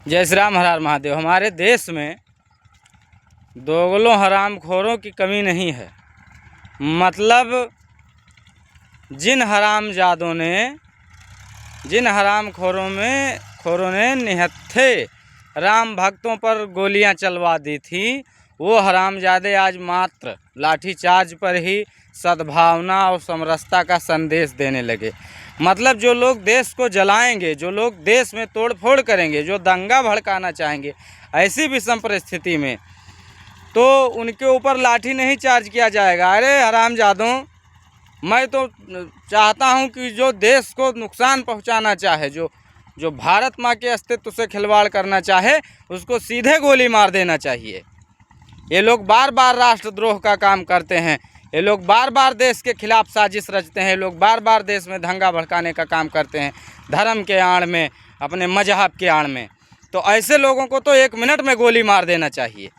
जय श्री राम, हर हर महादेव। हमारे देश में दोगलों हरामखोरों की कमी नहीं है। मतलब जिन हरामखोरों ने निहत्थे राम भक्तों पर गोलियां चलवा दी थी, वो हरामजादे आज मात्र लाठीचार्ज पर ही सद्भावना और समरसता का संदेश देने लगे। मतलब जो लोग देश को जलाएंगे, जो लोग देश में तोड़फोड़ करेंगे, जो दंगा भड़काना चाहेंगे, ऐसी विषम परिस्थिति में तो उनके ऊपर लाठी नहीं चार्ज किया जाएगा। अरे हरामजादों, मैं तो चाहता हूं कि जो देश को नुकसान पहुंचाना चाहे, जो भारत माँ के अस्तित्व से खिलवाड़ करना चाहे, उसको सीधे गोली मार देना चाहिए। ये लोग बार बार राष्ट्रद्रोह का काम करते हैं, ये लोग बार बार देश के खिलाफ साजिश रचते हैं, ये लोग बार बार देश में दंगा भड़काने का काम करते हैं, धर्म के आड़ में, अपने मजहब के आड़ में। तो ऐसे लोगों को तो 1 मिनट में गोली मार देना चाहिए।